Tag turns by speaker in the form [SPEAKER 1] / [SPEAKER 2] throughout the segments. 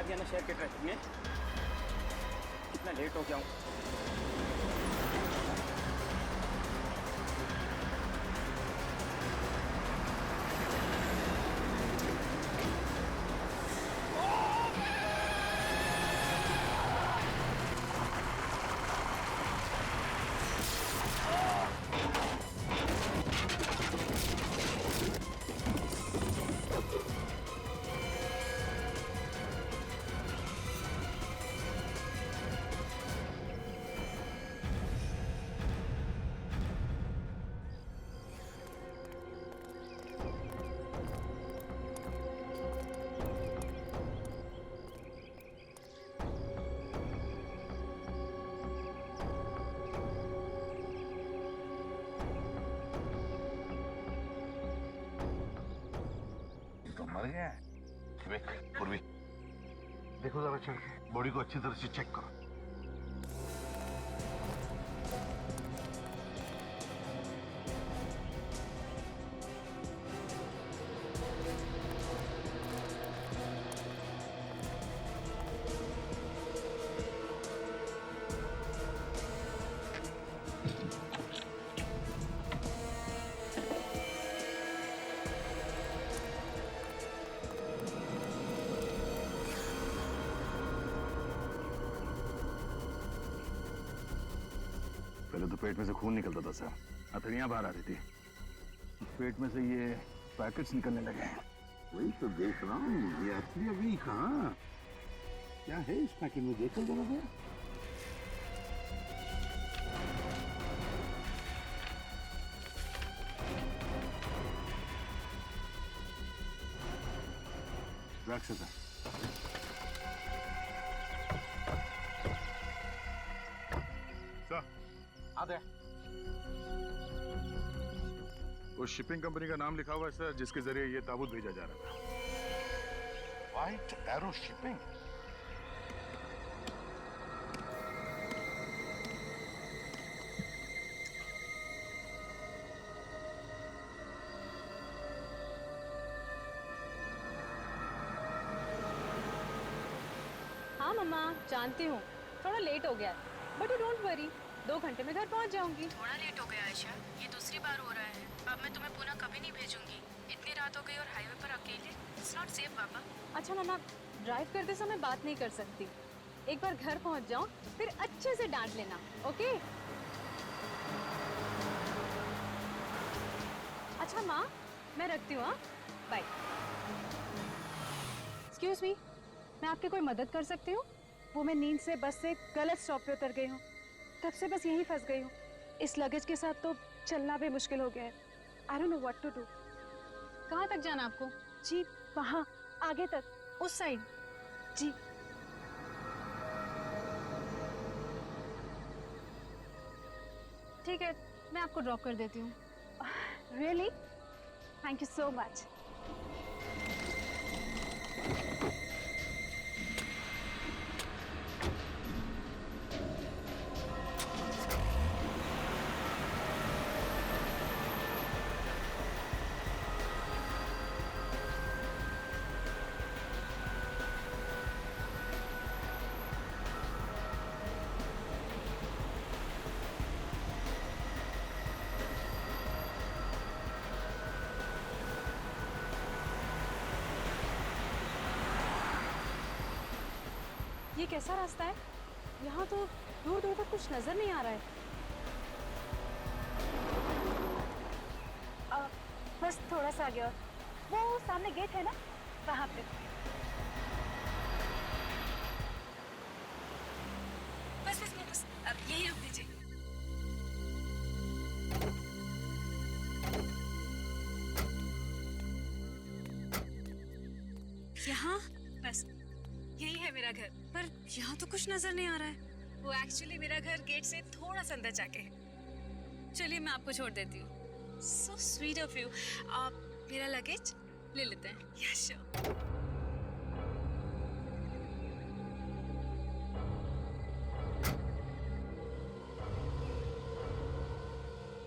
[SPEAKER 1] दिया ना शहर के ट्रैफिक में, कितना लेट हो गया हूँ।
[SPEAKER 2] मर गया है। विवेक, पूर्वी, देखो जरा चल के बॉडी को अच्छी तरह से चेक करो।
[SPEAKER 3] पहले तो पेट में से खून निकलता था सर, हथेलियां बाहर आ रही थी, पेट में से ये पैकेट्स निकलने लगे हैं।
[SPEAKER 2] वही तो देख रहा हूँ, ये असली अभी कहाँ, क्या है इस पैकेट में, देखो जरा दे। रख सका
[SPEAKER 3] सर,
[SPEAKER 2] आधे
[SPEAKER 3] उस शिपिंग कंपनी का नाम लिखा हुआ है सर, जिसके जरिए ये ताबूत भेजा जा रहा था।
[SPEAKER 2] White arrow shipping.
[SPEAKER 4] हाँ मम्मा, जानती हूँ थोड़ा लेट हो गया है, बट यू डोंट वरी, 2 घंटे में घर पहुँच जाऊंगी।
[SPEAKER 5] थोड़ा लेट हो गया आयशा, ये दूसरी बार हो रहा है। अब मैं तुम्हें पुनः कभी नहीं भेजूंगी। इतनी रात हो गई और हाईवे पर अकेले, इट्स नॉट सेफ बाबा।
[SPEAKER 4] अच्छा मम्मा, ड्राइव करते समय बात नहीं कर सकती, एक बार घर पहुँच जाऊँ फिर अच्छे से डांट लेना, ओके? अच्छा माँ, मैं रखती हूँ, हाँ, बाय। एक्सक्यूज मी, मैं आपकी कोई मदद कर सकती हूँ? वो मैं नींद से बस से गलत स्टॉप पे उतर गई हूँ, तब से बस यहीं फंस गई हूँ। इस लगेज के साथ तो चलना भी मुश्किल हो गया है। I don't know what to do. कहाँ तक जाना आपको? जी वहाँ आगे तक, उस साइड। जी ठीक है, मैं आपको ड्रॉप कर देती हूँ। Really? Thank you so much. ये कैसा रास्ता है? यहाँ तो दूर दूर तक कुछ नजर नहीं आ रहा है। बस थोड़ा सा आगे और वो सामने गेट है ना, वहाँ पे।
[SPEAKER 5] बस बस बस, अब यही रोक दीजिए। यहाँ बस, यही है मेरा घर। पर यहाँ तो कुछ नजर नहीं आ रहा है। वो एक्चुअली मेरा घर गेट से थोड़ा सा अंदर जाके है। चलिए मैं आपको छोड़ देती हूँ। So sweet of you. आप मेरा लगेज ले लेते हैं। Yes sure.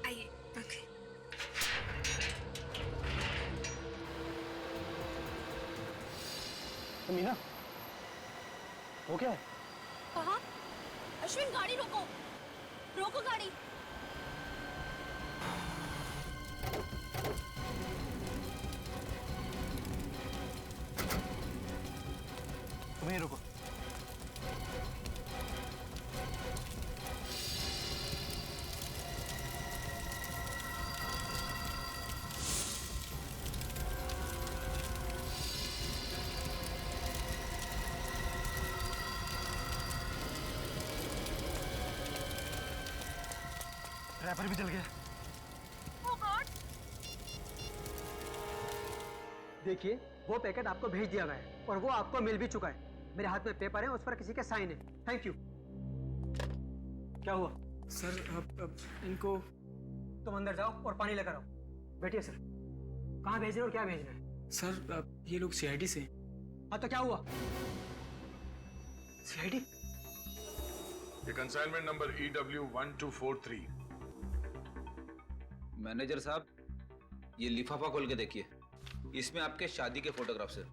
[SPEAKER 5] आइए। ओके।
[SPEAKER 1] मीना,
[SPEAKER 6] वो क्या है?
[SPEAKER 5] कहाँ? अश्विन गाड़ी रोको, रोको गाड़ी।
[SPEAKER 6] तुम्हें रुको। रैपर भी जल गया।
[SPEAKER 7] देखिए, वो पैकेट आपको भेज दिया गया है और वो आपको मिल भी चुका है। मेरे हाथ में पेपर है, उस पर किसी के साइन है। Thank you. क्या हुआ?
[SPEAKER 6] सर अब इनको
[SPEAKER 7] तुम अंदर जाओ और पानी लेकर आओ। बैठिए सर। कहाँ भेजना है और क्या भेजना है?
[SPEAKER 6] सर अब ये लोग सीआईडी से।
[SPEAKER 7] हाँ तो क्या हुआ? सीआईडी?
[SPEAKER 2] ये कंसाइनमेंट नंबर EW1243।
[SPEAKER 8] मैनेजर साहब, ये लिफाफा खोल के देखिए, इसमें आपके शादी के फोटोग्राफ्स हैं।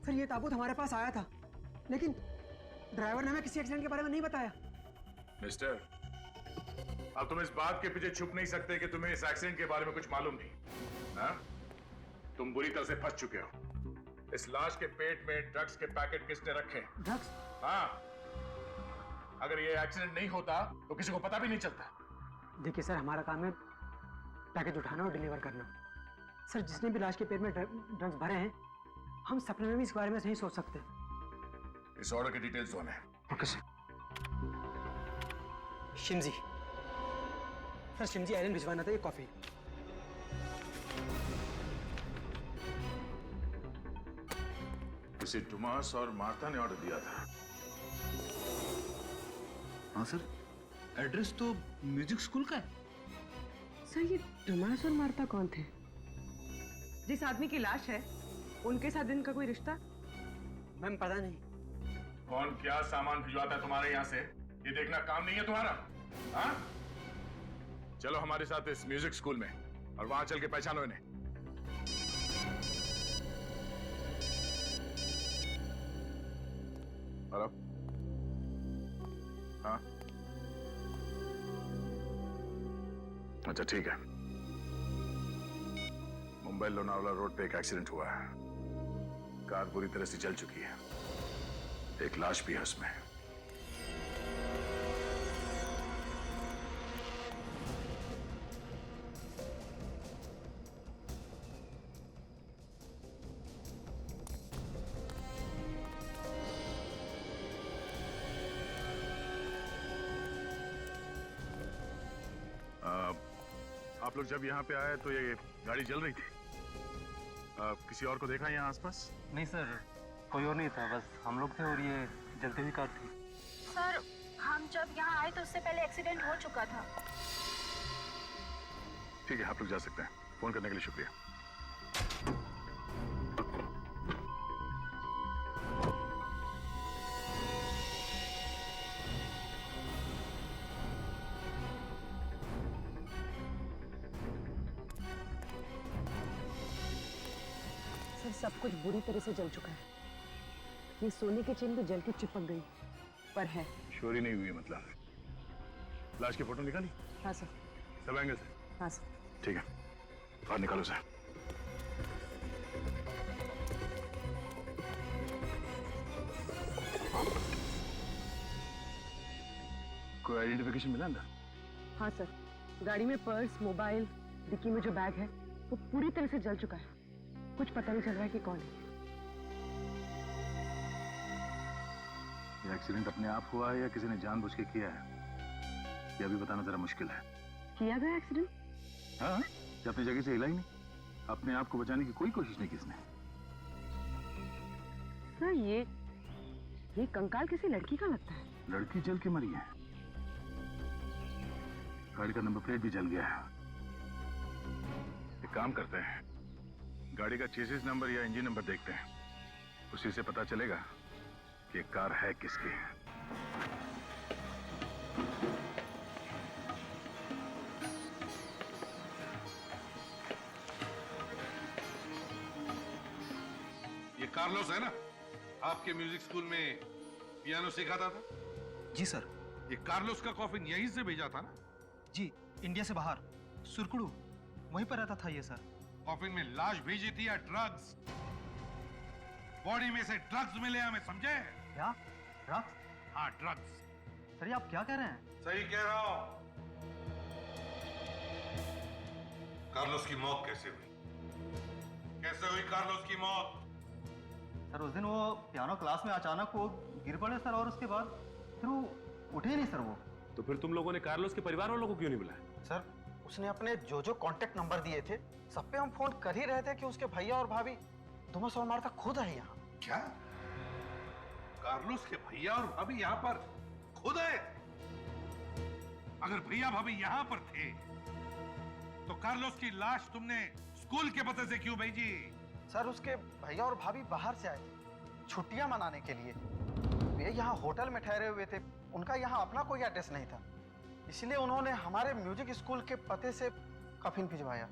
[SPEAKER 7] सर ये ताबूत हमारे पास आया था, लेकिन ड्राइवर ने हमें किसी एक्सीडेंट के बारे में नहीं बताया।
[SPEAKER 2] मिस्टर, अब तुम इस बात के पीछे छुप नहीं सकते कि तुम्हें इस एक्सीडेंट के बारे में कुछ मालूम नहीं। हाँ? तुम बुरी तरह से फंस चुके हो। इस लाश के पेट में ड्रग्स के पैकेट किसने रखे?
[SPEAKER 7] ड्रग्स?
[SPEAKER 2] हाँ। अगर ये एक्सीडेंट नहीं होता तो किसी को पता भी नहीं चलता।
[SPEAKER 7] देखिए सर, हमारा काम है पैकेज उठाना और डिलीवर करना। सर, जिसने भी लाश के पेट में ड्रग्स भरे हैं, हम सपने में भी इस बारे में नहीं सोच सकते।
[SPEAKER 2] इस ऑर्डर की डिटेल्स दो हमें।
[SPEAKER 7] Okay sir. शिमजी सर, शिमजी आइलैंड भिजवाना था। ये कॉफी।
[SPEAKER 2] इसे टुमास और मार्था ने ऑर्डर दिया था।
[SPEAKER 3] हाँ सर, एड्रेस तो म्यूजिक स्कूल का है।
[SPEAKER 9] सर, ये टोमास और मार्था कौन थे? जिस आदमी की लाश है, उनके साथ इनका कोई रिश्ता?
[SPEAKER 7] मैम पता नहीं।
[SPEAKER 2] कौन क्या सामान भिजवाता है तुम्हारे यहाँ से, ये देखना काम नहीं है तुम्हारा? हाँ? चलो हमारे साथ इस म्यूजिक स्कूल में और वहां चल के पहचानो इन्हें। हेलो? हाँ? अच्छा ठीक है। मुंबई लोनावला रोड पे एक एक्सीडेंट हुआ है। कार पूरी तरह से जल चुकी है। एक लाश भी है उसमें। आप लोग जब यहाँ पे आए तो ये गाड़ी जल रही थी। किसी और को देखा यहाँ आसपास?
[SPEAKER 6] नहीं सर, कोई और नहीं था, बस हम लोग थे और ये जलती हुई कार थी।
[SPEAKER 10] सर, हम जब यहाँ आए तो उससे पहले एक्सीडेंट हो चुका था।
[SPEAKER 2] ठीक है, आप लोग जा सकते हैं। फोन करने के लिए शुक्रिया।
[SPEAKER 9] सर, सब कुछ बुरी तरह से जल चुका है। ये सोने की चेन भी जल के चिपक गई, पर है।
[SPEAKER 2] चोरी नहीं हुई मतलब? लाश की फोटो निकाली?
[SPEAKER 9] हाँ सर।
[SPEAKER 2] सब एंगल से?
[SPEAKER 9] हाँ सर।
[SPEAKER 2] ठीक है, और निकालो सर। कोई आइडेंटिफिकेशन मिला अंदर?
[SPEAKER 9] हाँ सर, गाड़ी में पर्स, मोबाइल, डिक्की में जो बैग है वो पूरी तरह से जल चुका है। कुछ पता नहीं चल रहा है कि कौन है।
[SPEAKER 3] ये एक्सीडेंट अपने आप हुआ है या किसी ने जानबूझ के किया है, ये अभी बताना जरा मुश्किल है।
[SPEAKER 9] किया गया एक्सीडेंट?
[SPEAKER 3] हाँ, ये अपनी जगह से हिला ही नहीं। अपने आप को बचाने की कोई कोशिश नहीं की इसने।
[SPEAKER 9] सर, ये कंकाल किसी लड़की का लगता है।
[SPEAKER 3] लड़की जल के मरी है। गाड़ी का नंबर प्लेट भी जल गया है।
[SPEAKER 2] एक काम करते हैं, गाड़ी का चेसिस नंबर या इंजन नंबर देखते हैं।
[SPEAKER 3] उसी से पता चलेगा कि कार है किसकी।
[SPEAKER 11] ये कार्लोस है ना, आपके म्यूजिक स्कूल में पियानो सिखाता था?
[SPEAKER 6] जी सर।
[SPEAKER 11] ये कार्लोस का कॉफिन यहीं से भेजा था ना?
[SPEAKER 6] जी, इंडिया से बाहर सुरकुड़ू वहीं पर रहता था ये सर।
[SPEAKER 11] कॉफिन में लाश भेजी थी या ड्रग्स? बॉडी में से ड्रग्स मिले हमें, समझे?
[SPEAKER 6] क्या ड्रग्स?
[SPEAKER 11] हाँ, ड्रग्स।
[SPEAKER 6] सर ये आप क्या कह रहे हैं?
[SPEAKER 11] सही कह रहा हूं। कार्लोस की मौत कैसे हुई? कैसे हुई कार्लोस की मौत?
[SPEAKER 6] सर उस दिन वो पियानो क्लास में अचानक वो गिर पड़े सर, और उसके बाद फिर वो उठे नहीं सर वो।
[SPEAKER 12] तो फिर तुम लोगों ने कार्लोस के परिवार वालों को क्यों नहीं बुलाया?
[SPEAKER 13] सर उसने अपने जो कांटेक्ट नंबर दिए थे सब पे हम फोन कर ही रहे थे कि उसके भैया और भाभी थॉमस और मार्था खुद है यहाँ।
[SPEAKER 11] क्या? कार्लोस के भैया और भाभी यहाँ पर खुद है? अगर भैया भाभी यहाँ पर थे तो कार्लोस की लाश तुमने स्कूल के पते से क्यों भेजी?
[SPEAKER 13] सर उसके भैया और भाभी बाहर से आए थे छुट्टियां मनाने के लिए। वे यहाँ होटल में ठहरे हुए थे, उनका यहाँ अपना कोई एड्रेस नहीं था, इसलिए उन्होंने हमारे म्यूजिक स्कूल के पते से कफिन भिजवाया।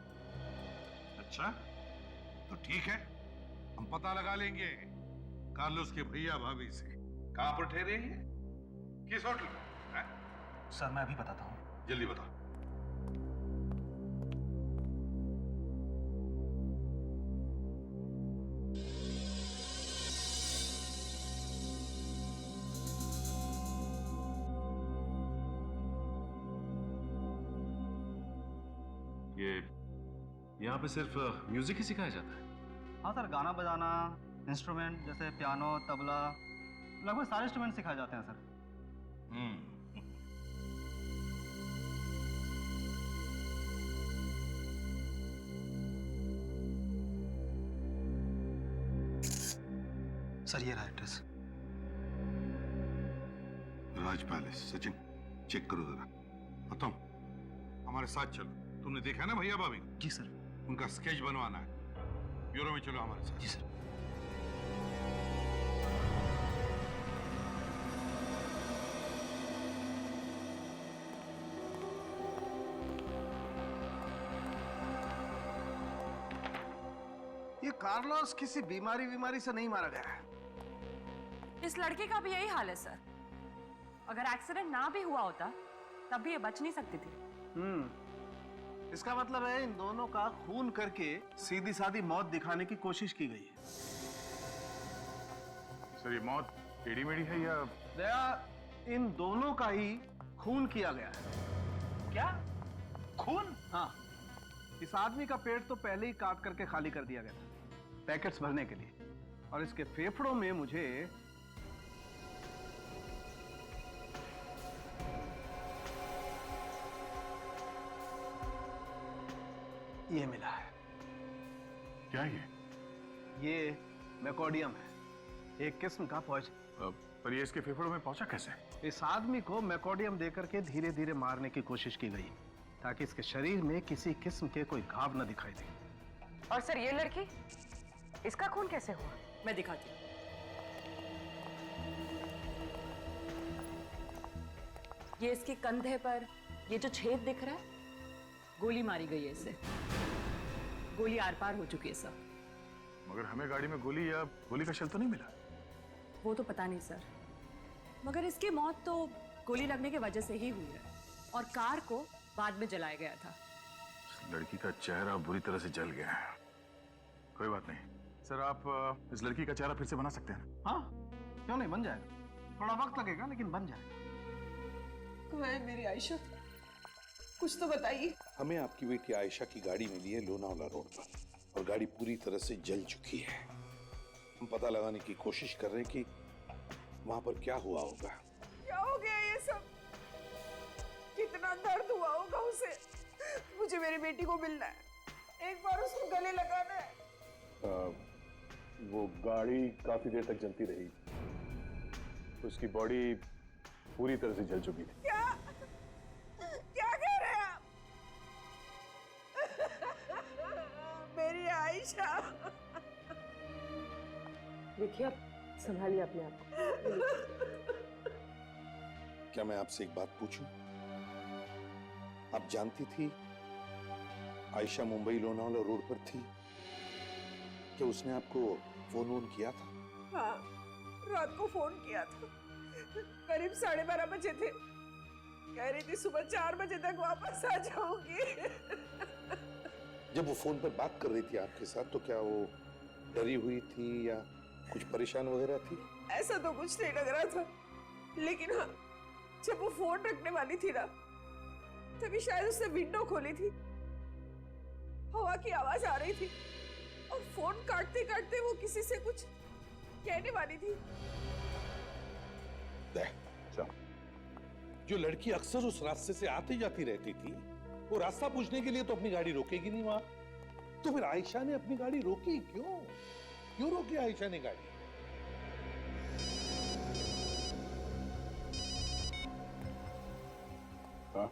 [SPEAKER 11] अच्छा, तो ठीक है, हम पता लगा लेंगे कार्लोस के भैया भाभी से कहां पर ठहरे हैं, किस होटल में।
[SPEAKER 6] सर मैं अभी बताता हूँ।
[SPEAKER 11] जल्दी बताओ।
[SPEAKER 12] यहाँ पे सिर्फ म्यूजिक ही सिखाया जाता है?
[SPEAKER 6] हाँ सर, गाना बजाना, इंस्ट्रूमेंट जैसे पियानो, तबला, लगभग सारे इंस्ट्रूमेंट सिखाए जाते हैं सर। सर ये रहा एड्रेस।
[SPEAKER 11] राज पैलेस। सचिन चेक करो जरा। तुम हमारे साथ चलो। तुमने देखा ना भैया भाभी?
[SPEAKER 6] जी सर।
[SPEAKER 11] उनका स्केच बनवाना है, ब्यूरो में चलो हमारे साथ।
[SPEAKER 6] जी सर।
[SPEAKER 14] ये कार्लोस किसी बीमारी से नहीं मारा गया है।
[SPEAKER 9] इस लड़के का भी यही हाल है सर। अगर एक्सीडेंट ना भी हुआ होता तब भी ये बच नहीं सकती थी।
[SPEAKER 14] इसका मतलब है इन दोनों का खून करके सीधी सादी मौत दिखाने की कोशिश की गई है।
[SPEAKER 3] सर ये मौत टेढ़ी मेढ़ी है या?
[SPEAKER 14] दया, इन दोनों का ही खून किया गया है।
[SPEAKER 13] क्या खून?
[SPEAKER 14] हाँ, इस आदमी का पेट तो पहले ही काट करके खाली कर दिया गया था पैकेट्स भरने के लिए, और इसके फेफड़ों में मुझे ये मिला है।
[SPEAKER 3] क्या
[SPEAKER 14] ये मैकोडियम है, एक किस्म का पॉइजन।
[SPEAKER 3] पर ये इसके फेफड़ों में पहुंचा कैसे?
[SPEAKER 14] इस आदमी को मैकोडियम देकर के धीरे धीरे मारने की कोशिश की गई ताकि इसके शरीर में किसी किस्म के कोई घाव न दिखाई दे।
[SPEAKER 9] और सर ये लड़की, इसका खून कैसे हुआ? मैं दिखाती हूँ। ये इसके कंधे पर ये जो छेद दिख रहा है, गोली मारी गई है इसे। गोली आर पार हो चुकी है सर।
[SPEAKER 3] मगर हमें गाड़ी में गोली या गोली का शल तो नहीं मिला।
[SPEAKER 9] वो तो पता नहीं सर, मगर इसकी मौत तो गोली लगने की वजह से ही हुई है, और कार को बाद में जलाया गया था।
[SPEAKER 3] लड़की का चेहरा बुरी तरह से जल गया है। कोई बात नहीं सर, आप इस लड़की का चेहरा फिर से बना सकते हैं?
[SPEAKER 14] हाँ, क्यों नहीं, बन जाएगा। थोड़ा वक्त लगेगा लेकिन बन जाएगा।
[SPEAKER 9] मेरी आयशा, कुछ तो बताइए।
[SPEAKER 15] हमें आपकी बेटी आयशा की गाड़ी मिली है लोनावला रोड पर, और गाड़ी पूरी तरह से जल चुकी है। हम पता लगाने की कोशिश कर रहे हैं कि वहां पर क्या हुआ होगा।
[SPEAKER 9] क्या हो गया ये सब? कितना दर्द हुआ होगा उसे। मुझे मेरी बेटी को मिलना है, एक बार उसको गले लगाना है।
[SPEAKER 3] वो गाड़ी काफी देर तक जलती रही, उसकी बॉडी पूरी तरह से जल चुकी थी।
[SPEAKER 9] क्या कह रहे हैं आप? मेरी आयशा, देखिए आप संभालिए अपने आप को।
[SPEAKER 15] क्या मैं आपसे एक बात पूछूं? आप जानती थी आयशा मुंबई लोनावाला रोड पर थी? क्या उसने आपको फोन वोन किया था?
[SPEAKER 9] हाँ, रात को फोन किया था, करीब 12:30 बजे थे। कह रही थी सुबह 4 बजे तक वापस आ जाऊंगी।
[SPEAKER 15] जब वो फोन पर बात कर रही थी आपके साथ तो क्या वो डरी हुई थी या कुछ परेशान वगैरह थी?
[SPEAKER 9] ऐसा तो कुछ नहीं लग रहा था, लेकिन हाँ, जब वो फोन रखने वाली थी ना, तभी शायद उसने विंडो खोली थी, हवा की आवाज आ रही थी और फोन काटते काटते वो किसी से कुछ कहने वाली थी।
[SPEAKER 15] जो लड़की अक्सर उस रास्ते से आती जाती रहती थी, वो रास्ता पूछने के लिए तो अपनी गाड़ी रोकेगी नहीं वहां। तो फिर आयशा ने अपनी गाड़ी रोकी क्यों? क्यों रोकी आयशा ने गाड़ी?
[SPEAKER 3] हाँ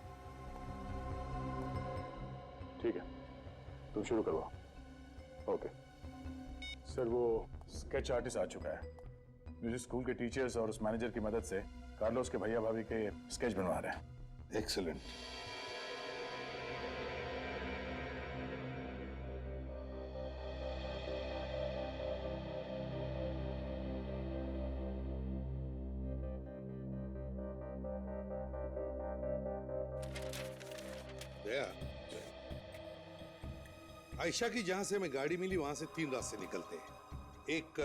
[SPEAKER 3] ठीक है, तुम शुरू करवाओ। ओके सर, वो स्केच आर्टिस्ट आ चुका है। मुझे स्कूल के टीचर्स और उस मैनेजर की मदद से कार्लोस के भैया भाभी के स्केच बनवा रहे हैं।
[SPEAKER 15] एक्सीलेंट। आयशा की जहां से हमें गाड़ी मिली वहां से 3 रास्ते निकलते हैं। एक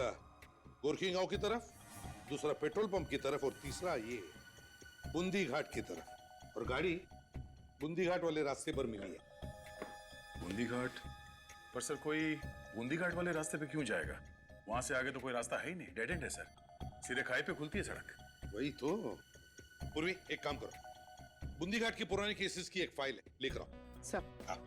[SPEAKER 15] गोरखी गांव की तरफ, दूसरा पेट्रोल पंप की तरफ और तीसरा ये बूंदी घाट की तरफ। और गाड़ी बूंदी घाट वाले रास्ते पर मिली है।
[SPEAKER 3] बूंदी घाट पर सर, कोई बूंदी घाट वाले रास्ते पे क्यों जाएगा? वहां से आगे तो कोई रास्ता है ही नहीं, डेड एंड है सर। सीधे खाई पे खुलती है सड़क।
[SPEAKER 15] वही तो। पूर्वी एक काम करो, बूंदी घाट की पुरानी केसेस की एक फाइल है, लेकर आओ।
[SPEAKER 9] सब
[SPEAKER 15] हाँ।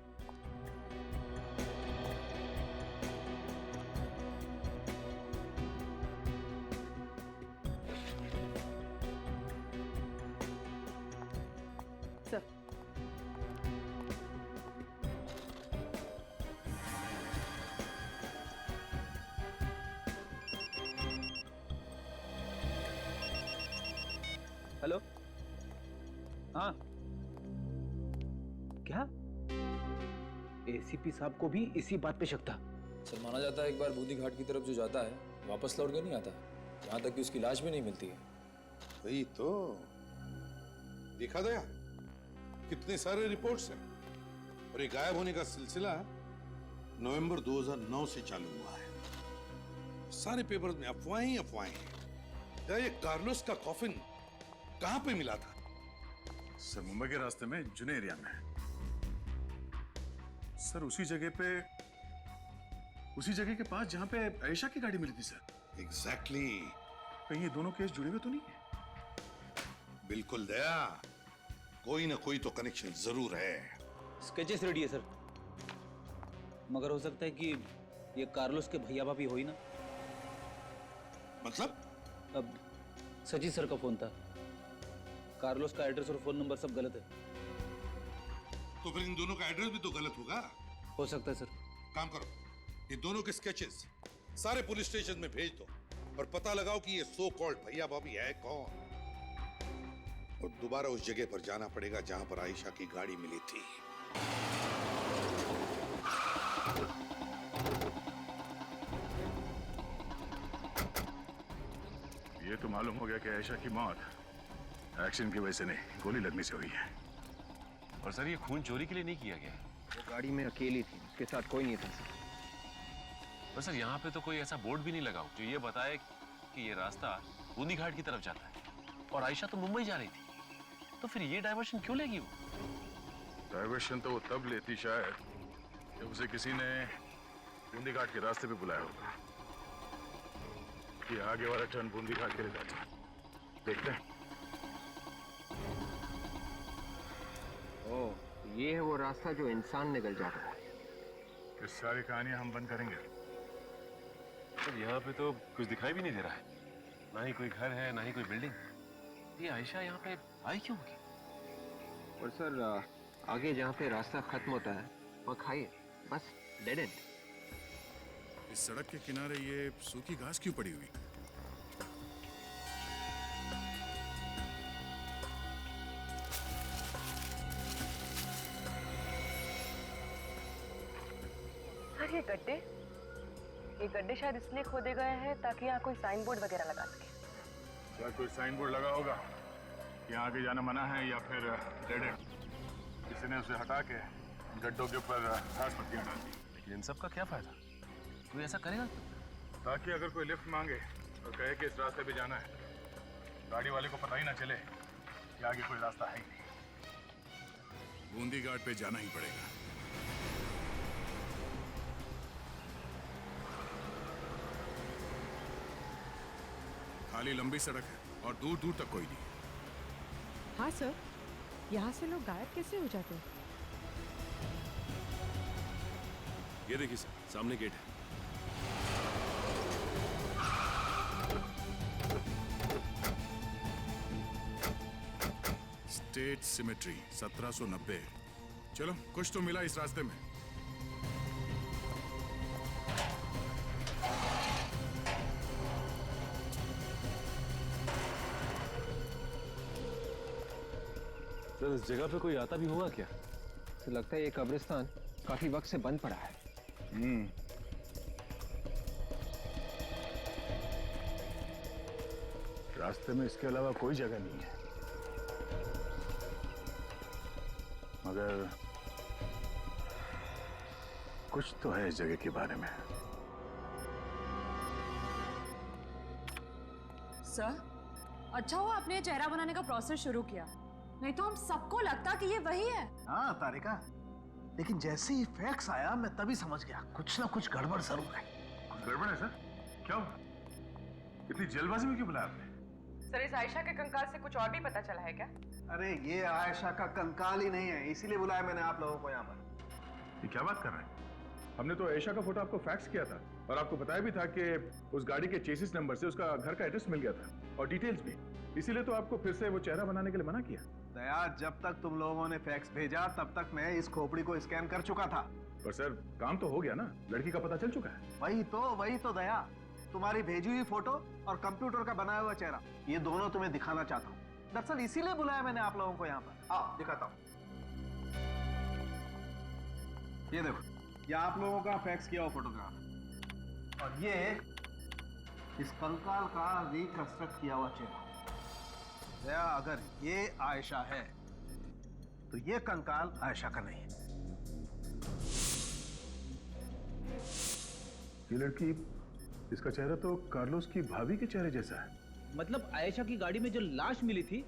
[SPEAKER 8] हेलो, हाँ क्या?
[SPEAKER 16] एसीपी साहब को भी इसी बात पे शक था।
[SPEAKER 17] सर माना जाता है एक बार बूंदी घाट की तरफ जो जाता है वापस लौट के नहीं आता, यहाँ तक कि उसकी लाश भी नहीं मिलती है।
[SPEAKER 15] वही तो। देखा दया, कितने सारे रिपोर्ट्स हैं और ये गायब होने का सिलसिला नवंबर 2009 से चालू हुआ है। सारे पेपर्स में अफवाहें ही अफवाहें हैं। ये कार्लोस का कॉफिन कहां पे मिला था?
[SPEAKER 3] सर मुंबई के रास्ते में जुने एरिया में। सर उसी जगह के पास जहां पे आयशा की गाड़ी मिली थी सर।
[SPEAKER 15] एग्जैक्टली।
[SPEAKER 3] कहीं ये दोनों केस जुड़े हुए तो नहीं है?
[SPEAKER 15] बिल्कुल दया, कोई ना कोई तो कनेक्शन जरूर है।
[SPEAKER 8] स्केचेस रेडी है सर, मगर हो सकता है कि ये कार्लोस के भैया भाभी हो ही ना।
[SPEAKER 15] मतलब?
[SPEAKER 8] अब सचिन सर का फोन था, कार्लोस का एड्रेस और फोन नंबर सब गलत है।
[SPEAKER 15] तो फिर इन दोनों का एड्रेस भी तो गलत होगा।
[SPEAKER 8] हो सकता है सर।
[SPEAKER 15] काम करो, ये दोनों के स्केचेस सारे पुलिस स्टेशन में भेज दो और पता लगाओ कि ये सो कॉल्ड भैया भाभी है कौन। और दोबारा उस जगह पर जाना पड़ेगा जहां पर आयशा की गाड़ी मिली थी।
[SPEAKER 3] ये तो मालूम हो गया कि आयशा की मौत एक्सीडेंट की वजह से नहीं, गोली लगने से हुई है।
[SPEAKER 12] और सर ये खून चोरी के लिए नहीं किया गया।
[SPEAKER 16] वो गाड़ी में अकेली थी, उसके साथ कोई नहीं था सर।
[SPEAKER 12] पर सर यहाँ पे तो कोई ऐसा बोर्ड भी नहीं लगा हो जो ये बताए कि ये रास्ता बूंदी घाट की तरफ जाता है और आयशा तो मुंबई जा रही थी। तो फिर ये डायवर्शन क्यों लेगी वो?
[SPEAKER 3] डायवर्शन तो वो तब लेती शायद जब उसे किसी ने बूंदी घाट के रास्ते पे बुलाया होगा कि आगे वाला टर्न बूंदी घाट के लिए जाता है। देखते हैं।
[SPEAKER 16] ओह, ये है वो रास्ता जो इंसान निकल जाता है।
[SPEAKER 3] इस सारी कहानियां हम बंद करेंगे।
[SPEAKER 12] सर यहाँ पे तो कुछ दिखाई भी नहीं दे रहा है, ना ही कोई घर है ना ही कोई बिल्डिंग। ये आयशा यहाँ पे आई क्यों होगी?
[SPEAKER 16] और सर आगे जहाँ पे रास्ता खत्म होता है वहाँ खाई है, बस डेड एंड।
[SPEAKER 3] इस सड़क के किनारे ये सूखी घास क्यों पड़ी हुई?
[SPEAKER 18] सर ये गड्ढे शायद इसलिए खोदे गए हैं ताकि यहाँ कोई साइन बोर्ड वगैरह लगा सके।
[SPEAKER 3] क्या कोई साइन बोर्ड लगा होगा कि यहाँ आगे जाना मना है, या फिर डेड एंड? किसी ने उसे हटा के गड्ढों के ऊपर घास पत्तियां डाल दी।
[SPEAKER 12] लेकिन इन सब का क्या फायदा? कोई ऐसा करेगा?
[SPEAKER 3] ताकि अगर कोई लिफ्ट मांगे और कहे कि इस रास्ते पे जाना है, गाड़ी वाले को पता ही ना चले कि आगे कोई रास्ता है ही नहीं। बूंदी घाट पे जाना ही पड़ेगा। खाली लंबी सड़क है और दूर दूर तक कोई नहीं।
[SPEAKER 9] हाँ सर, यहाँ से लोग गायब कैसे हो जाते हैं?
[SPEAKER 12] ये देखिए सर, सामने गेट है।
[SPEAKER 3] State symmetry 1790। चलो, कुछ तो मिला इस रास्ते में।
[SPEAKER 12] सर, इस जगह पे कोई आता भी होगा क्या?
[SPEAKER 16] तो लगता है ये कब्रिस्तान काफी वक्त से बंद पड़ा है।
[SPEAKER 3] रास्ते में इसके अलावा कोई जगह नहीं है, मगर कुछ तो है इस जगह के बारे में।
[SPEAKER 5] सर, अच्छा हुआ आपने ये चेहरा बनाने का प्रोसेस शुरू किया, नहीं तो हम सबको लगता कि ये वही है।
[SPEAKER 14] हाँ तारिका, लेकिन जैसे ही फैक्स आया मैं तभी समझ गया कुछ ना कुछ गड़बड़ जरूर है।
[SPEAKER 3] कुछ गड़बड़ है सर? क्या हुआ? इतनी जल्दबाजी में क्यों बुलाया आपने?
[SPEAKER 18] सर, इस आयशा के कंकाल से कुछ और भी पता चला है क्या?
[SPEAKER 14] अरे ये आयशा का कंकाल ही नहीं है, इसीलिए बुलाया मैंने आप लोगों को यहाँ पर।
[SPEAKER 3] ये क्या बात कर रहे हैं? हमने तो आयशा का फोटो आपको फैक्स किया था और आपको बताया भी था कि उस गाड़ी के चेसिस नंबर से उसका घर का एड्रेस मिल गया था और डिटेल्स भी। इसीलिए तो आपको फिर से वो चेहरा बनाने के लिए मना किया।
[SPEAKER 14] दया, जब तक तुम लोगों ने फैक्स भेजा तब तक मैं इस खोपड़ी को स्कैन कर चुका था।
[SPEAKER 3] पर सर, काम तो हो गया ना, लड़की का पता चल चुका है।
[SPEAKER 14] वही तो दया, तुम्हारी भेजी हुई फोटो और कंप्यूटर का बनाया हुआ चेहरा, ये दोनों तुम्हें दिखाना चाहता हूँ। दरअसल इसीलिए बुलाया मैंने आप लोगों को यहाँ पर। आओ दिखाता हूँ। ये देखो, ये आप लोगों का फैक्स किया हुआ फोटोग्राफ और ये इस कंकाल का रिकंस्ट्रक्ट किया हुआ चेहरा। दया, अगर ये आयशा है तो ये कंकाल आयशा का नहीं है।
[SPEAKER 3] ये लड़की, इसका चेहरा तो कार्लोस की भाभी के चेहरे जैसा है।
[SPEAKER 8] मतलब आयशा की गाड़ी में जो लाश मिली थी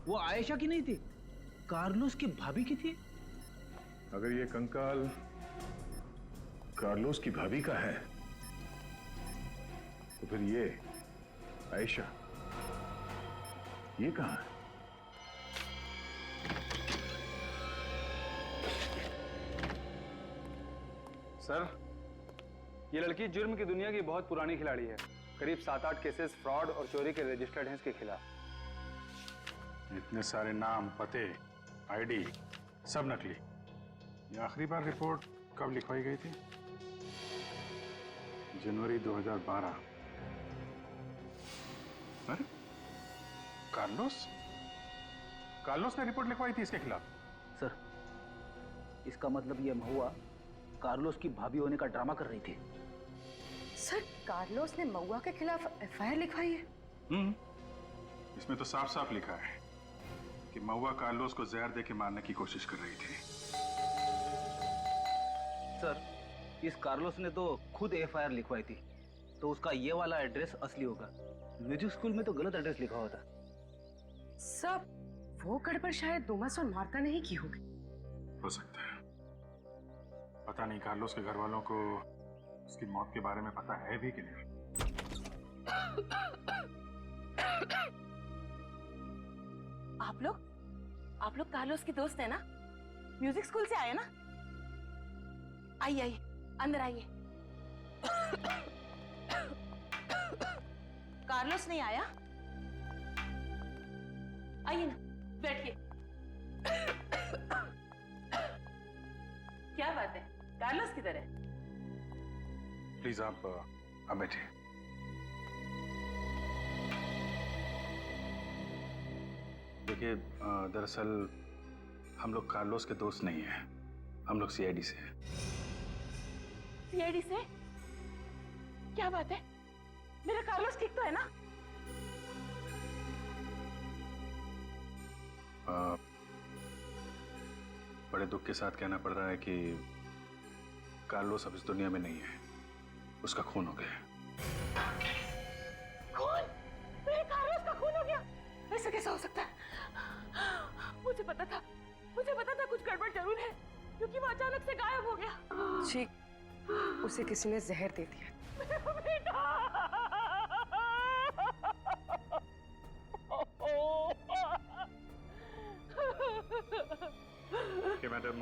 [SPEAKER 8] वो आयशा की नहीं थी, कार्लोस की भाभी की थी।
[SPEAKER 3] अगर ये कंकाल कार्लोस की भाभी का है तो फिर ये आयशा ये कहां है?
[SPEAKER 1] सर, ये लड़की जुर्म की दुनिया की बहुत पुरानी खिलाड़ी है। करीब 7-8 केसेस फ्रॉड और चोरी के रजिस्टर्ड हैं इसके खिलाफ।
[SPEAKER 3] इतने सारे नाम, पते, आईडी सब नकली। ये आखिरी बार रिपोर्ट कब लिखवाई गई थी? जनवरी 2012। अरे, कार्लोस ने रिपोर्ट लिखवाई थी इसके खिलाफ।
[SPEAKER 8] सर, इसका मतलब ये महुआ कार्लोस की भाभी होने का ड्रामा कर रही थी।
[SPEAKER 18] सर, कार्लोस ने महुआ के खिलाफ एफआईआर लिखवाई है?
[SPEAKER 3] इसमें तो साफ साफ लिखा है कि महुआ कार्लोस को जहर देके मारने की कोशिश कर रही थी।
[SPEAKER 8] सर, इस कार्लोस ने तो खुद एफआईआर लिखवाई थी, तो उसका ये वाला एड्रेस असली होगा। म्यूजिक स्कूल में तो गलत एड्रेस लिखा हुआ था।
[SPEAKER 18] सब वो गड़बड़ शायद डूमस और मार्ता ने ही की होगी।
[SPEAKER 3] हो सकता है, पता नहीं कार्लोस के घर वालों को उसकी मौत के बारे में पता है भी कि नहीं।
[SPEAKER 18] आप लोग कार्लोस के दोस्त हैं ना? म्यूजिक स्कूल से आए ना? आइए अंदर आइए। कार्लोस नहीं आया? आइए ना, बैठिए। क्या बात है, कार्लोस किधर है?
[SPEAKER 3] प्लीज आप बैठिए। देखिए, दरअसल हम लोग कार्लोस के दोस्त नहीं हैं, हम लोग सीआईडी से हैं।
[SPEAKER 10] सीआईडी से? क्या बात है? मेरा कार्लोस ठीक तो है ना?
[SPEAKER 3] बड़े दुख के साथ कहना पड़ रहा है कि कार्लोस अब इस दुनिया में नहीं है, उसका खून हो गया है।
[SPEAKER 10] खून? मेरे कार्लोस का खून हो गया? ऐसा कैसा हो सकता है? मुझे पता था कुछ गड़बड़ जरूर है, क्योंकि वो अचानक से गायब हो गया।
[SPEAKER 18] जी, उसे किसी ने जहर दे दिया।
[SPEAKER 10] बेटा!
[SPEAKER 3] कि मैडम,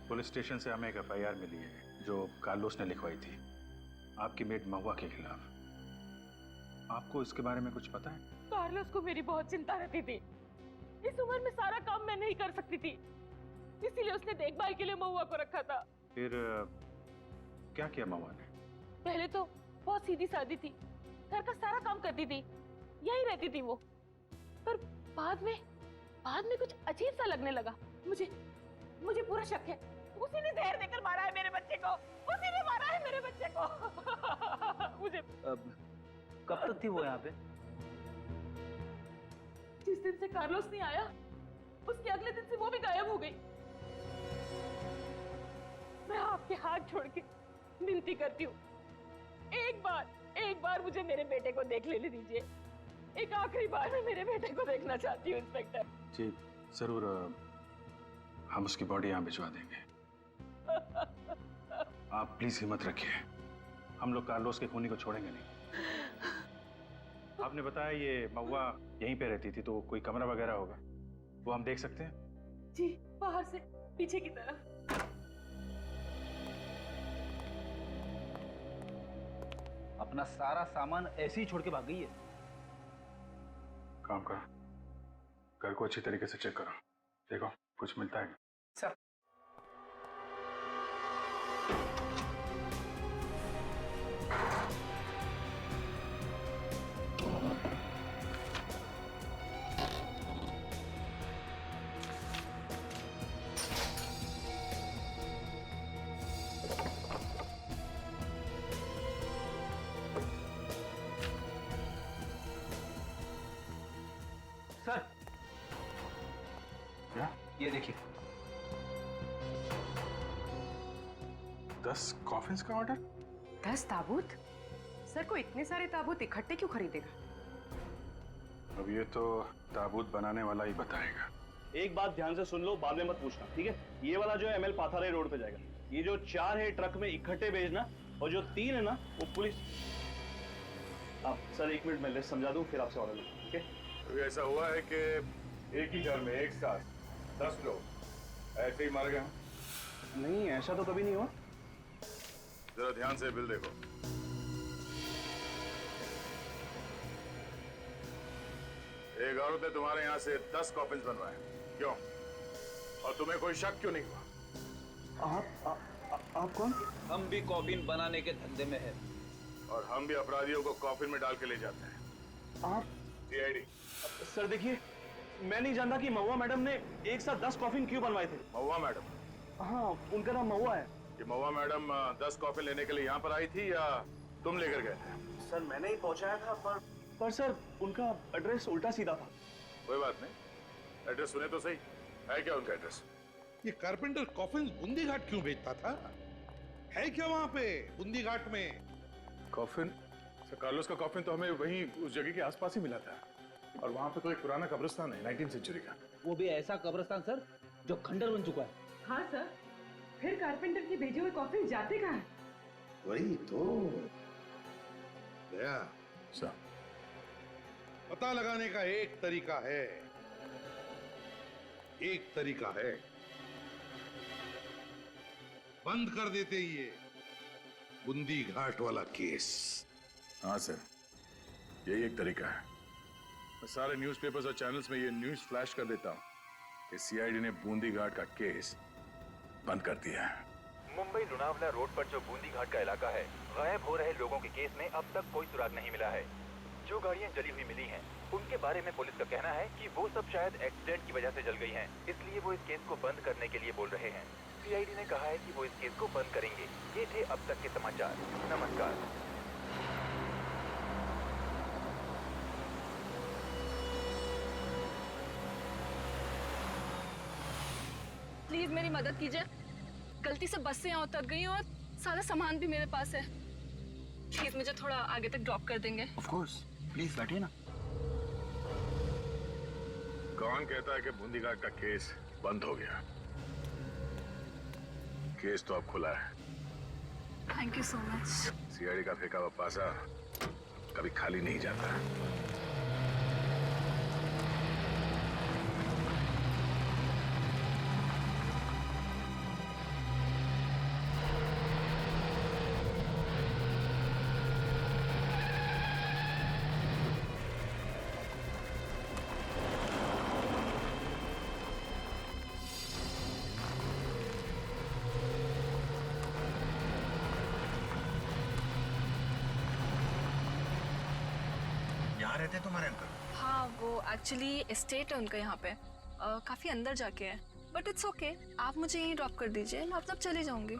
[SPEAKER 3] पुलिस स्टेशन से हमें एक एफआईआर मिली है जो कार्लोस ने लिखवाई थी आपकी मेड महुआ के खिलाफ। आपको इसके बारे में कुछ पता है?
[SPEAKER 10] कार्लोस को मेरी बहुत चिंता रहती थी। इस उम्र में सारा काम मैं नहीं कर सकती थी, इसीलिए उसने देखभाल के लिए महुआ को रखा था।
[SPEAKER 3] फिर क्या किया महुआ ने?
[SPEAKER 10] पहले तो बहुत सीधी सादी थी, घर का सारा काम करती थी, यही रहती थी वो। पर बाद में कुछ अजीब सा लगने लगा। मुझे पूरा शक है उसी ने जहर देकर मारा है मेरे बच्चे को। उसी ने मारा है मेरे बच्चे को। मुझे
[SPEAKER 8] कब तक थी वो यहाँ पे?
[SPEAKER 10] जिस दिन से कार्लोस नहीं आया, उसके अगले दिन से वो भी गायब हो गई। मैं आपके हाथ छोड़ के विनती करती हूँ, एक बार मुझे मेरे बेटे को देख लेने दीजिए। एक आखिरी बार मैं मेरे बेटे को देखना चाहती हूँ इंस्पेक्टर।
[SPEAKER 3] जी जरूर, हम उसकी बॉडी यहाँ भिजवा देंगे। आप प्लीज हिम्मत रखिए, हम लोग कार्लोस के खूनी को छोड़ेंगे नहीं। आपने बताया ये महुआ यहीं पे रहती थी, तो कोई कमरा वगैरह होगा, वो हम देख सकते हैं?
[SPEAKER 10] जी, बाहर से पीछे की तरफ।
[SPEAKER 8] अपना सारा सामान ऐसे ही छोड़ के भाग गई है।
[SPEAKER 3] काम करो, घर को अच्छी तरीके से चेक करो, देखो कुछ मिलता है।
[SPEAKER 18] सर,
[SPEAKER 8] सर,
[SPEAKER 3] क्या?
[SPEAKER 8] ये देखिए,
[SPEAKER 3] 10 कॉफिन्स का ऑर्डर।
[SPEAKER 18] 10 ताबूत? सर, को इतने सारे ताबूत इकट्ठे क्यों खरीदेगा?
[SPEAKER 3] अब ये तो ताबूत बनाने वाला ही बताएगा।
[SPEAKER 19] एक बात ध्यान से सुन लो, बाद में मत पूछना, ठीक है? ये वाला जो है ML पाथारे रोड पे जाएगा। ये जो 4 है ट्रक में इकट्ठे भेजना, और जो 3 है ना वो पुलिस। आप सर 1 मिनट में लिस्ट समझा दूं, फिर आपसे ऑर्डर लूं, ठीक है?
[SPEAKER 2] तो ऐसा हुआ है कि एक ही घर में एक साथ 10 लोग ऐसे ही मर गए?
[SPEAKER 19] नहीं, ऐसा तो कभी नहीं हुआ।
[SPEAKER 2] जरा ध्यान से बिल देखो। एक औरत ने तुम्हारे यहाँ से 10 कॉफिन्स बनवाए, क्यों? और तुम्हें कोई शक क्यों नहीं हुआ?
[SPEAKER 19] आप कौन?
[SPEAKER 17] हम भी कॉफिन बनाने के धंधे में हैं।
[SPEAKER 2] और हम भी अपराधियों को कॉफिन में डाल के ले जाते हैं।
[SPEAKER 19] आप?
[SPEAKER 2] सीआईडी।
[SPEAKER 19] सर देखिए, मैं नहीं जानता कि महुआ मैडम ने एक साथ 10 कॉफिन क्यों बनवाए थे।
[SPEAKER 2] महुआ मैडम?
[SPEAKER 19] हाँ, उनका नाम महुआ है।
[SPEAKER 2] कि महुआ मैडम 10 कॉफिन लेने के लिए यहाँ पर आई थी या तुम लेकर गए थे?
[SPEAKER 19] सर मैंने ही पहुंचाया था, पर सर उनका एड्रेस उल्टा सीधा था।
[SPEAKER 2] कोई बात नहीं, एड्रेस सुने तो सही। है क्या उनका एड्रेस?
[SPEAKER 11] ये कारपेंटर कॉफिन बूंदी घाट क्यों बेचता था? है क्या वहां पे बूंदी घाट में?
[SPEAKER 3] कॉफिन? सर कार्लोस का कॉफिन तो हमें वहीं उस जगह के आसपास ही मिला था, और वहां पे तो एक पुराना कब्रिस्तान है 19th सेंचुरी का।
[SPEAKER 8] वो भी ऐसा कब्रिस्तान सर जो खंडर बन चुका है।
[SPEAKER 10] हाँ सर, फिर कारपेंटर के भेजे हुए कॉफिन जाते कहाँ हैं?
[SPEAKER 11] वही तो दया।
[SPEAKER 3] सर,
[SPEAKER 11] पता लगाने का एक तरीका है, बंद कर देते ये बूंदी घाट वाला केस।
[SPEAKER 3] हाँ सर, यही एक तरीका है। मैं सारे न्यूज़पेपर्स और चैनल्स में ये न्यूज़ फ्लैश कर देता हूँ कि सीआईडी ने बूंदी घाट का केस बंद कर दिया है।
[SPEAKER 20] मुंबई लोनावला रोड पर जो बूंदी घाट का इलाका है, गायब हो रहे लोगों के केस में अब तक कोई सुराग नहीं मिला है। जो गाड़ियां जली हुई मिली हैं, उनके बारे में पुलिस का कहना है कि वो सब शायद एक्सीडेंट की वजह से जल गई हैं, इसलिए वो इस केस को बंद करने के लिए बोल रहे हैं। सीआईडी ने कहा है कि वो इस केस को बंद करेंगे। ये थे अब तक के समाचार। नमस्कार।
[SPEAKER 5] प्लीज मेरी मदद कीजिए, गलती से बस से यहाँ उतर गई हूँ और सारा सामान भी मेरे पास है। प्लीज मुझे थोड़ा आगे तक ड्रॉप कर देंगे?
[SPEAKER 14] ऑफ कोर्स, प्लीज बैठिए ना।
[SPEAKER 2] कौन कहता है कि बूंदी घाट का केस बंद हो गया? केस तो अब खुला है।
[SPEAKER 5] Thank you so much.
[SPEAKER 2] CID का फेंका हुआ पासा कभी खाली नहीं जाता।
[SPEAKER 14] यहाँ रहते हैं तुम्हारे अंकल?
[SPEAKER 5] हाँ, वो एक्चुअली एस्टेट है उनका यहाँ पे, काफी अंदर जाके है, बट इट्स ओके। आप मुझे यहीं ड्रॉप कर दीजिए, मैं तब चली जाऊंगी।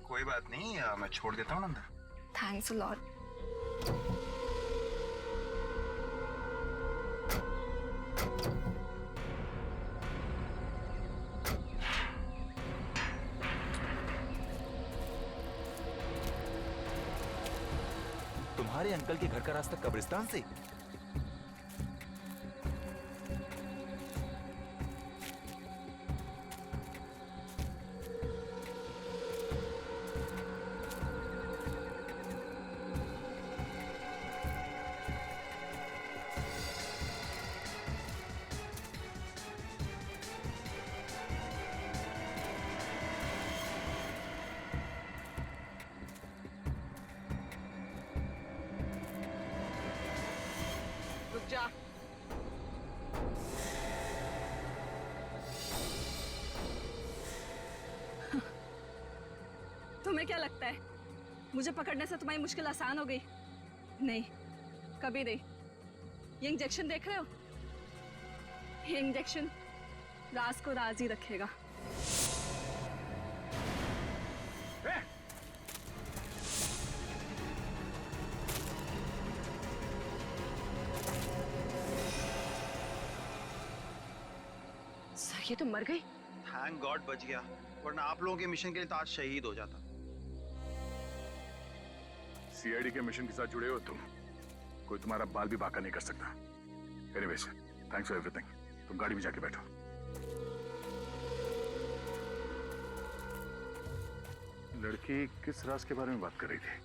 [SPEAKER 14] कोई बात नहीं, मैं छोड़ देता हूँ अंदर।
[SPEAKER 5] Thanks a lot.
[SPEAKER 20] तुम्हारे अंकल के घर का रास्ता कब्रिस्तान से?
[SPEAKER 5] रुक जा। तुम्हें क्या लगता है मुझे पकड़ने से तुम्हारी मुश्किल आसान हो गई? नहीं, कभी नहीं। ये इंजेक्शन देख रहे हो? ये इंजेक्शन राज को राज ही रखेगा।
[SPEAKER 10] ये तो मर गई।
[SPEAKER 13] थैंक गॉड बच गया, वरना आप लोगों के मिशन के लिए तो आज शहीद हो जाता।
[SPEAKER 2] सीआईडी के मिशन के साथ जुड़े हो तुम, कोई तुम्हारा बाल भी बांका नहीं कर सकता। Anyways, thanks for everything. तुम गाड़ी में जाके बैठो। लड़की किस राज के बारे में बात कर रही थी?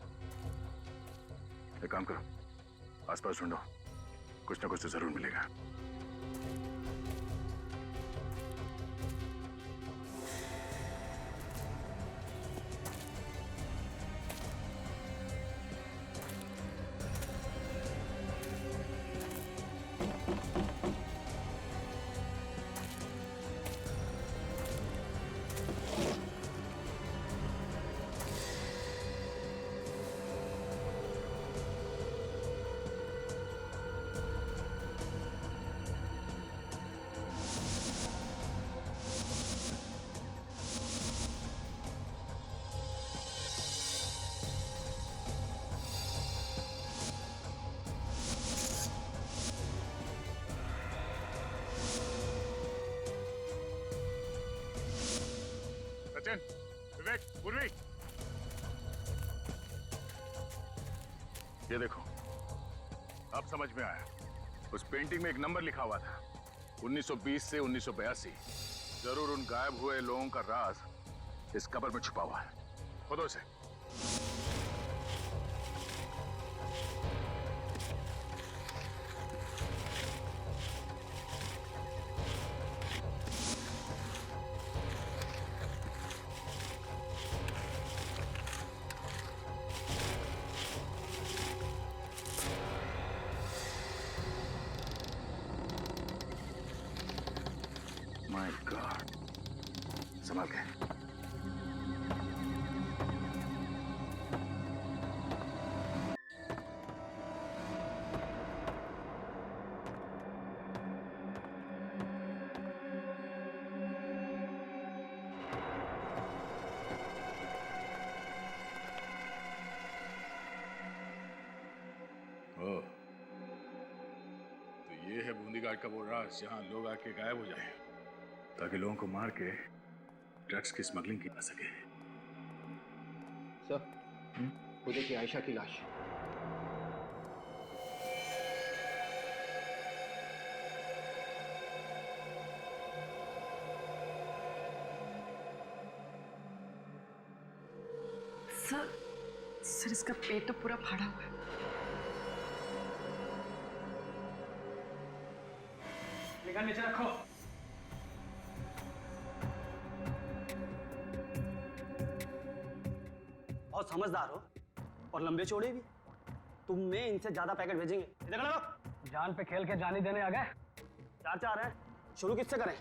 [SPEAKER 2] एक काम करो, आसपास ढूंढो, कुछ ना कुछ तो जरूर मिलेगा। सचिन, विवेक, पूर्वी, ये देखो, अब समझ में आया। उस पेंटिंग में एक नंबर लिखा हुआ था, 1920 से 1982। जरूर उन गायब हुए लोगों का राज इस कब्र में छुपा हुआ है। खोदो इसे। माय गॉड, संभाल के।
[SPEAKER 3] घाट का वो राज जहां लोग आके गायब हो जाए, ताकि लोगों को मार के ड्रग्स की स्मगलिंग की जा सके।
[SPEAKER 16] सर, वो देखिए आयशा की लाश।
[SPEAKER 18] सर इसका पेट तो पूरा फाड़ा हुआ है।
[SPEAKER 7] निगाह नीचे रखो। बहुत समझदार हो और लंबे चौड़े भी। तुम्हें इनसे ज्यादा पैकेट भेजेंगे। इधर लगाओ। जान पे खेल के जान ही देने आ गए। चार चार हैं। शुरू किससे करें?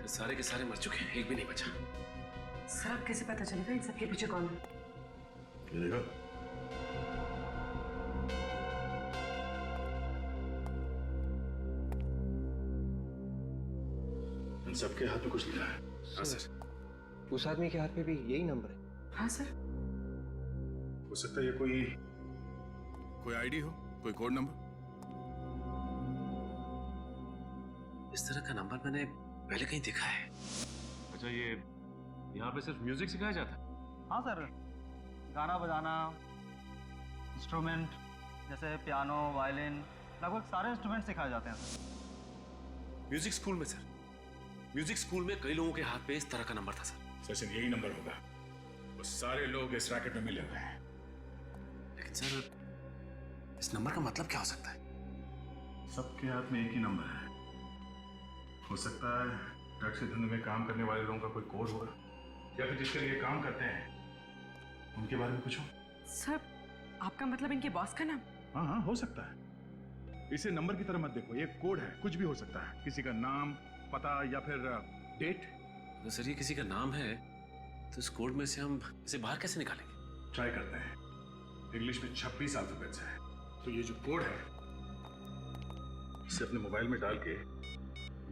[SPEAKER 12] सारे के सारे मर चुके हैं, एक भी नहीं बचा।
[SPEAKER 18] सर अब कैसे पता चलेगा इन सबके पीछे कौन है?
[SPEAKER 3] ये देखो, इन सबके हाथ में कुछ लिखा है।
[SPEAKER 16] हाँ सर। उस आदमी के हाथ में भी यही नंबर है।
[SPEAKER 18] हाँ सर।
[SPEAKER 3] हो सकता है ये कोई आईडी हो, कोई कोड नंबर।
[SPEAKER 12] इस तरह का नंबर मैंने पहले कहीं देखा है। अच्छा, ये यहाँ पे सिर्फ म्यूजिक सिखाया जाता है?
[SPEAKER 6] हाँ सर, गाना बजाना, इंस्ट्रूमेंट जैसे पियानो, वायलिन, लगभग सारे इंस्ट्रूमेंट सिखाए जाते हैं सर।
[SPEAKER 12] म्यूजिक स्कूल में सर? म्यूजिक स्कूल में कई लोगों के हाथ पे इस तरह का नंबर था सर।
[SPEAKER 3] सचिन, यही नंबर होगा। वो सारे लोग इस रैकेट में मिले हुए हैं।
[SPEAKER 12] लेकिन सर, इस नंबर का मतलब क्या हो सकता है?
[SPEAKER 3] सबके हाथ में एक ही नंबर है। हो सकता है ड्रग्स के धंधे में काम करने वाले लोगों का कोई कोड होगा, या फिर जिसके लिए काम करते हैं उनके बारे में कुछ हो।
[SPEAKER 18] सर आपका मतलब इनके बॉस का नाम?
[SPEAKER 3] हाँ हाँ, हो सकता है। इसे नंबर की तरह मत देखो, ये कोड है, कुछ भी हो सकता है। किसी का नाम, पता या फिर डेट।
[SPEAKER 12] तो सर ये किसी का नाम है तो इस कोड में से हम इसे बाहर कैसे निकालेंगे?
[SPEAKER 3] ट्राई करते हैं। इंग्लिश में 26 अल्फाबेट्स है, तो ये जो कोड है इसे अपने मोबाइल में डाल के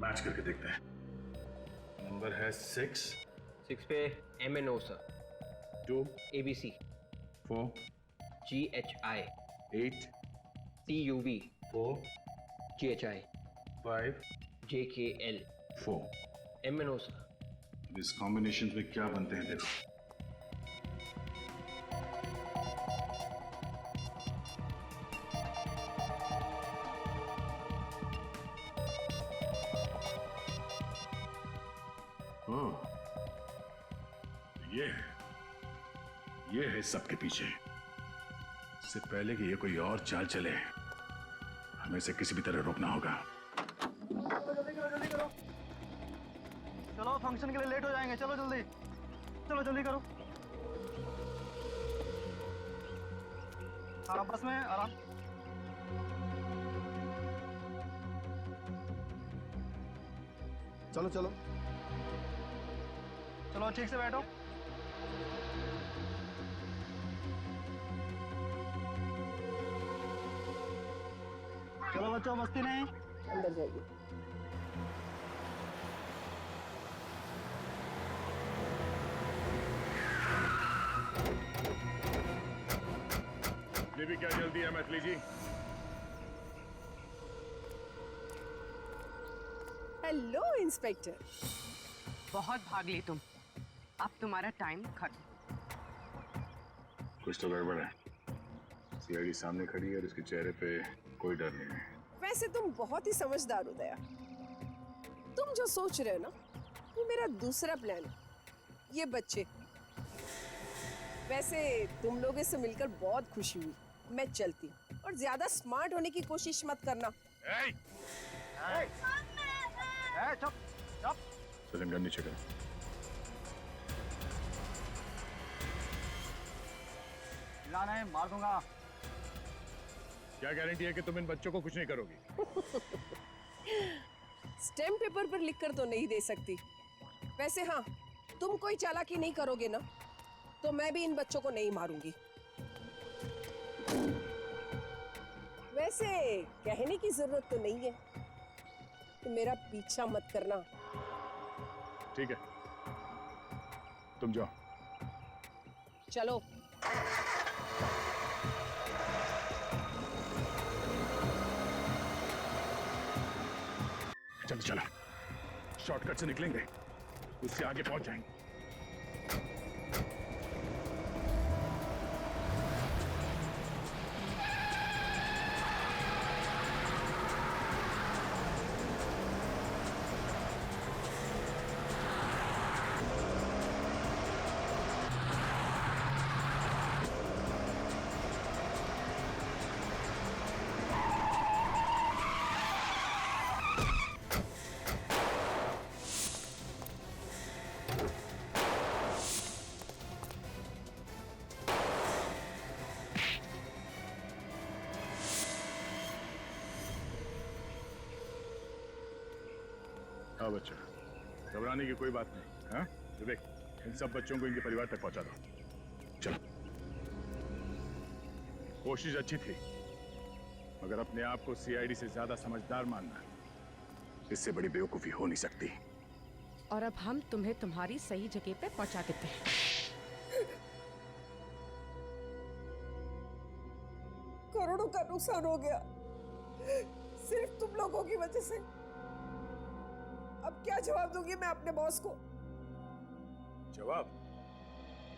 [SPEAKER 3] मैच करके देखते हैं। नंबर है 6
[SPEAKER 16] पे MNO sir,
[SPEAKER 3] 2
[SPEAKER 16] ABC,
[SPEAKER 3] 4
[SPEAKER 16] GHI,
[SPEAKER 3] 8
[SPEAKER 16] TUV,
[SPEAKER 3] 4
[SPEAKER 16] GHI,
[SPEAKER 3] 5
[SPEAKER 16] JKL,
[SPEAKER 3] 4
[SPEAKER 16] MNO sir.
[SPEAKER 3] इस कॉम्बिनेशन में क्या बनते हैं देखो। ये है सबके पीछे। इससे पहले कि ये कोई और चाल चले, हमें इसे किसी भी तरह रोकना होगा।
[SPEAKER 6] चलो फंक्शन के लिए लेट हो जाएंगे, चलो जल्दी, चलो जल्दी करो। आराम, बस में आराम।
[SPEAKER 13] चलो चलो
[SPEAKER 6] चलो, ठीक से बैठो। चलो बच्चों, मस्ती नहीं, अंदर जाइए।
[SPEAKER 3] ये भी क्या जल्दी है मैथिली जी?
[SPEAKER 9] Hello inspector.
[SPEAKER 18] बहुत भाग ली तुम, अब तुम्हारा टाइम खत्म।
[SPEAKER 3] कुछ तो गड़बड़ है। सीआईडी सामने खड़ी है और उसके चेहरे पे कोई डर नहीं है।
[SPEAKER 9] वैसे तुम बहुत ही समझदार हो दया। तुम जो सोच रहे हो ना, वो मेरा दूसरा प्लान है। ये बच्चे। वैसे तुम लोगों से मिलकर बहुत खुशी हुई। मैं चलती हूँ और ज्यादा स्मार्ट होने की कोशिश मत करना।
[SPEAKER 3] चुप चुप। सचिन गन नीचे कर।
[SPEAKER 6] चिल्लाना है, मार दूंगा।
[SPEAKER 3] क्या गारंटी है कि तुम इन बच्चों को कुछ नहीं करोगी?
[SPEAKER 9] स्टैम्प पेपर पर लिखकर तो नहीं दे सकती। वैसे हाँ, तुम कोई चालाकी नहीं करोगे ना, तो मैं भी इन बच्चों को नहीं मारूंगी। वैसे कहने की जरूरत तो नहीं है, तो मेरा पीछा मत करना।
[SPEAKER 3] ठीक है, तुम जाओ।
[SPEAKER 9] चलो।
[SPEAKER 3] चलो चलो, शॉर्टकट से निकलेंगे, उससे आगे पहुंच जाएंगे। हाँ बच्चा, घबराने की कोई बात नहीं। हाँ विवेक, इन सब बच्चों को इनके परिवार तक पहुंचा दो। चलो। कोशिश अच्छी थी, मगर अपने आप को सीआईडी से ज्यादा समझदार मानना, इससे बड़ी बेवकूफी हो नहीं सकती।
[SPEAKER 18] और अब हम तुम्हें तुम्हारी सही जगह पे पहुंचा देते हैं।
[SPEAKER 9] करोड़ों का नुकसान हो गया सिर्फ तुम लोगों की वजह से। अब क्या जवाब दूंगी मैं अपने बॉस को?
[SPEAKER 3] जवाब?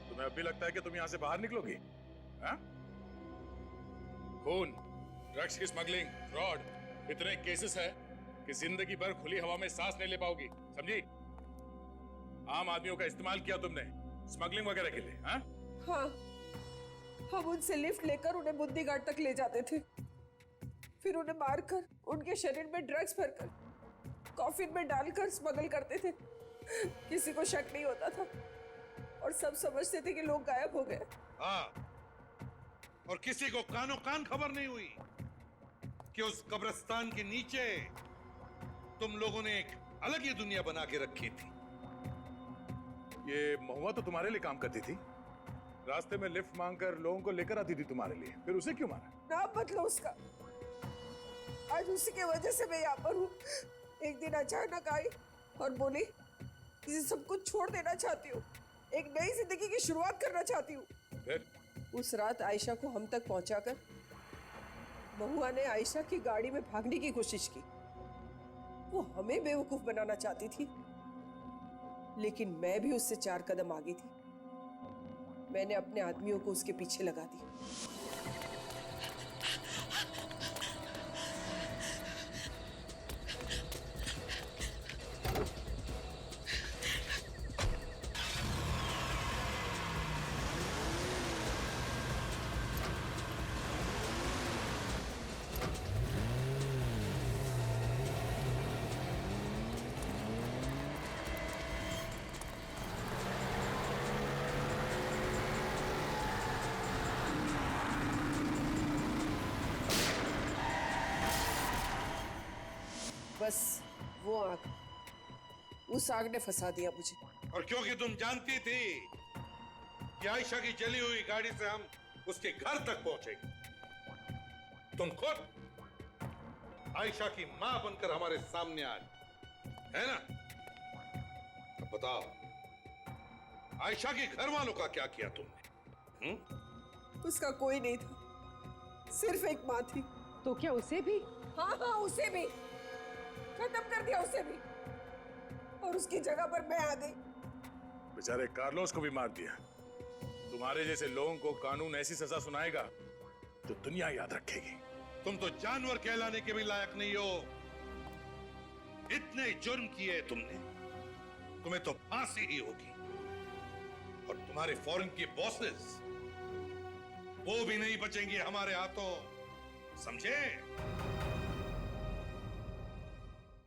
[SPEAKER 3] तुम्हें अब भी लगता है कि तुम यहां से बाहर निकलोगी? हाँ? खून, ड्रग्स की स्मगलिंग, फ्रॉड, इतने केसेस है कि जिंदगी भर खुली हवा में सांस नहीं ले पाओगी, समझी? आम आदमियों का इस्तेमाल किया तुमने स्मगलिंग वगैरह के लिए। हाँ?
[SPEAKER 9] हाँ, हम उनसे लिफ्ट लेकर उन्हें बुद्धि घाट तक ले जाते थे, फिर उन्हें मारकर उनके शरीर में ड्रग्स भरकर कॉफिन में डालकर स्मगल करते थे। किसी को शक नहीं होता था और सब समझते थे कि लोग गायब हो गए।
[SPEAKER 11] हाँ, और किसी को कानो कान खबर नहीं हुई कि उस कब्रिस्तान के नीचे तुम लोगों ने एक अलग ही दुनिया बना के रखी थी।
[SPEAKER 3] ये महुआ तो तुम्हारे लिए काम करती थी, रास्ते में लिफ्ट मांगकर लोगों को लेकर आती थी तुम्हारे लिए, फिर उसे क्यों मारा?
[SPEAKER 9] नाम बदलो उसका। आज उसी की वजह से मैं यहाँ पर हूँ। एक दिन अचानक आई और बोली इसे सब कुछ छोड़ देना चाहती हूँ, एक नई जिंदगी की शुरुआत करना चाहती हूँ।
[SPEAKER 3] फिर
[SPEAKER 9] उस रात आयशा को हम तक पहुंचाकर महुआ ने आयशा की गाड़ी में भागने की कोशिश की। वो हमें बेवकूफ बनाना चाहती थी, लेकिन मैं भी उससे 4 कदम आगे थी। मैंने अपने आदमियों को उसके पीछे लगा दी। बस वो आग, उस आग ने फंसा दिया मुझे।
[SPEAKER 11] और क्योंकि तुम जानती थी कि आयशा की जली हुई गाड़ी से हम उसके घर तक पहुंचेंगे, तुम खुद आयशा की मां बनकर हमारे सामने आई, है ना? अब बताओ, आयशा के घर वालों का क्या किया तुमने?
[SPEAKER 9] उसका कोई नहीं था, सिर्फ एक माँ थी।
[SPEAKER 18] तो क्या उसे भी?
[SPEAKER 9] हाँ हाँ, उसे भी खत्म कर दिया, उसे भी। और उसकी जगह पर मैं आ गई।
[SPEAKER 2] बेचारे कार्लोस को भी मार दिया। तुम्हारे जैसे लोगों को कानून ऐसी सजा सुनाएगा जो दुनिया याद रखेगी।
[SPEAKER 11] तुम तो जानवर कहलाने के भी लायक नहीं हो। इतने जुर्म किए तुमने, तुम्हें तो फांसी ही होगी। और तुम्हारे फॉरेन के बॉसेस, वो भी नहीं बचेंगे हमारे हाथों, समझे?